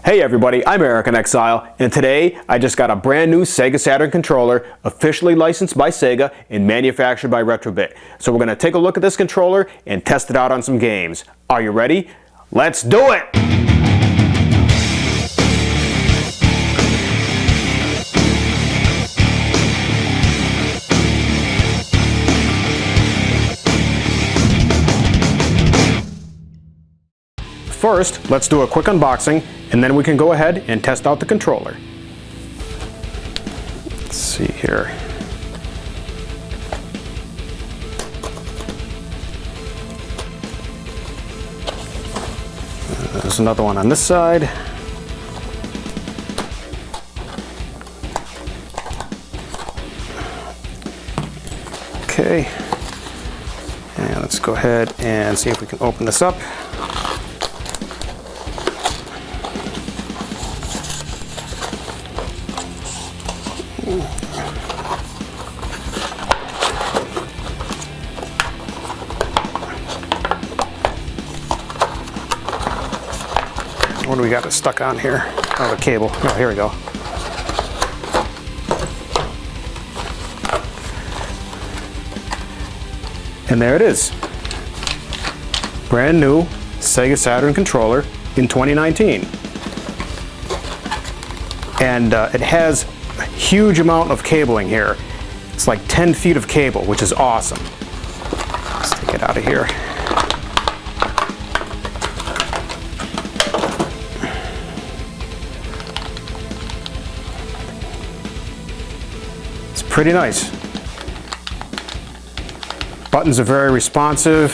Hey everybody, I'm Eric in Exile, and today I just got a brand new Sega Saturn controller, officially licensed by Sega and manufactured by Retrobit. So we're going to take a look at this controller and test it out on some games. Are you ready? Let's do it! First, let's do a quick unboxing, and then we can go ahead and test out the controller. Let's see here. There's another one on this side. Okay. And let's go ahead and see if we can open this up. What do we got stuck on here? Oh, the cable. Oh, here we go. And there it is. Brand new Sega Saturn controller in 2019. And it has a huge amount of cabling here. It's like 10 feet of cable, which is awesome. Let's take it out of here. It's pretty nice. Buttons are very responsive.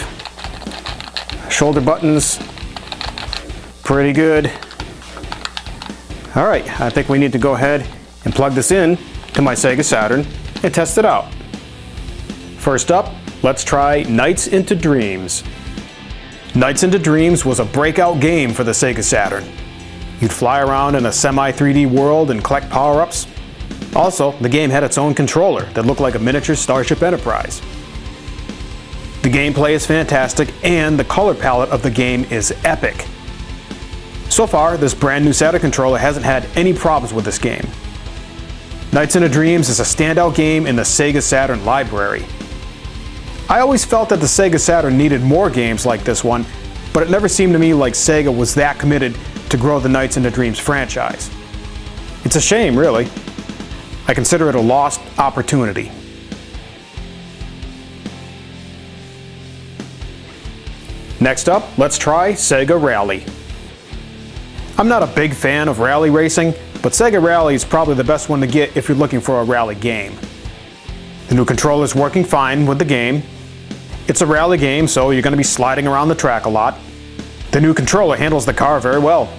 Shoulder buttons, pretty good. All right, I think we need to go ahead and plug this in to my Sega Saturn and test it out. First up, let's try Nights into Dreams. Nights into Dreams was a breakout game for the Sega Saturn. You'd fly around in a semi-3D world and collect power-ups. Also, the game had its own controller that looked like a miniature Starship Enterprise. The gameplay is fantastic, and the color palette of the game is epic. So far, this brand new Saturn controller hasn't had any problems with this game. Nights into Dreams is a standout game in the Sega Saturn library. I always felt that the Sega Saturn needed more games like this one, but it never seemed to me like Sega was that committed to grow the Nights into Dreams franchise. It's a shame, really. I consider it a lost opportunity. Next up, let's try Sega Rally. I'm not a big fan of rally racing, but Sega Rally is probably the best one to get if you're looking for a rally game. The new controller is working fine with the game. It's a rally game, so you're going to be sliding around the track a lot. The new controller handles the car very well.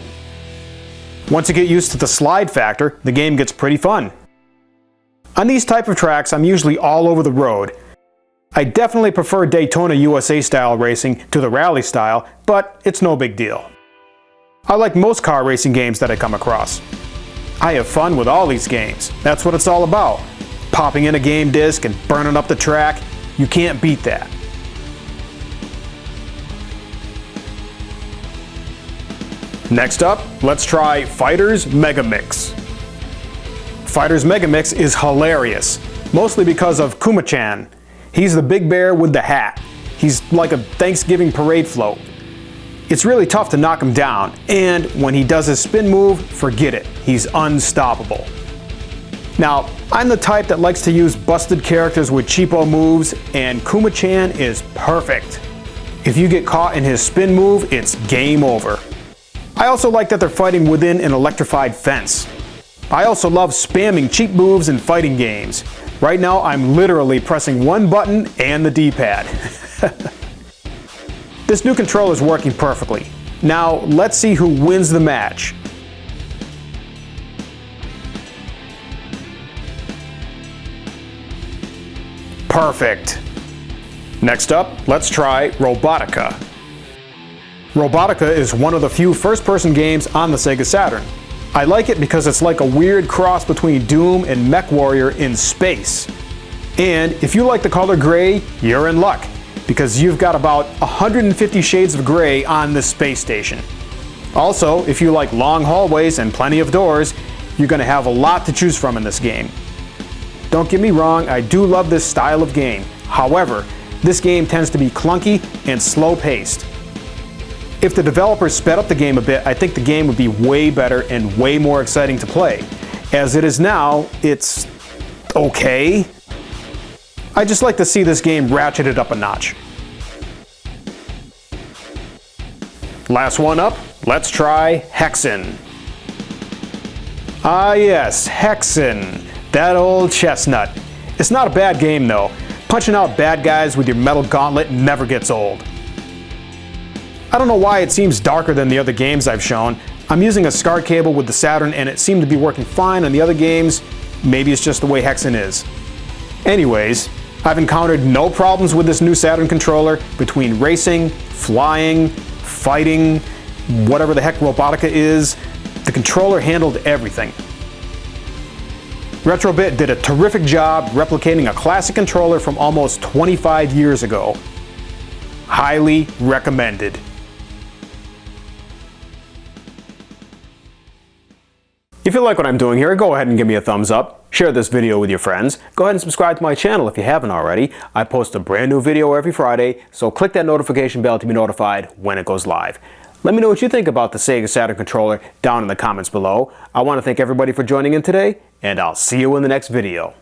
Once you get used to the slide factor, the game gets pretty fun. On these type of tracks, I'm usually all over the road. I definitely prefer Daytona USA style racing to the rally style, but it's no big deal. I like most car racing games that I come across. I have fun with all these games. That's what it's all about. Popping in a game disc and burning up the track, you can't beat that. Next up, let's try Fighters Megamix. Fighters Megamix is hilarious, mostly because of Kuma-chan. He's the big bear with the hat. He's like a Thanksgiving parade float. It's really tough to knock him down, and when he does his spin move, forget it. He's unstoppable. Now, I'm the type that likes to use busted characters with cheapo moves, and Kuma-chan is perfect. If you get caught in his spin move, it's game over. I also like that they're fighting within an electrified fence. I also love spamming cheap moves in fighting games. Right now, I'm literally pressing one button and the D-pad. This new controller is working perfectly. Now, let's see who wins the match. Perfect. Next up, let's try Robotica. Robotica is one of the few first-person games on the Sega Saturn. I like it because it's like a weird cross between Doom and MechWarrior in space. And if you like the color gray, you're in luck, because you've got about 150 shades of gray on this space station. Also, if you like long hallways and plenty of doors, you're going to have a lot to choose from in this game. Don't get me wrong, I do love this style of game. However, this game tends to be clunky and slow-paced. If the developers sped up the game a bit, I think the game would be way better and way more exciting to play. As it is now, it's okay. I just like to see this game ratcheted up a notch. Last one up, let's try Hexen. Ah yes, Hexen, that old chestnut. It's not a bad game though. Punching out bad guys with your metal gauntlet never gets old. I don't know why it seems darker than the other games I've shown. I'm using a SCART cable with the Saturn and it seemed to be working fine on the other games. Maybe it's just the way Hexen is. Anyways, I've encountered no problems with this new Saturn controller between racing, flying, fighting, whatever the heck Robotica is. The controller handled everything. Retrobit did a terrific job replicating a classic controller from almost 25 years ago. Highly recommended. If you like what I'm doing here, go ahead and give me a thumbs up. Share this video with your friends. Go ahead and subscribe to my channel if you haven't already. I post a brand new video every Friday, so click that notification bell to be notified when it goes live. Let me know what you think about the Sega Saturn Controller down in the comments below. I want to thank everybody for joining in today, and I'll see you in the next video.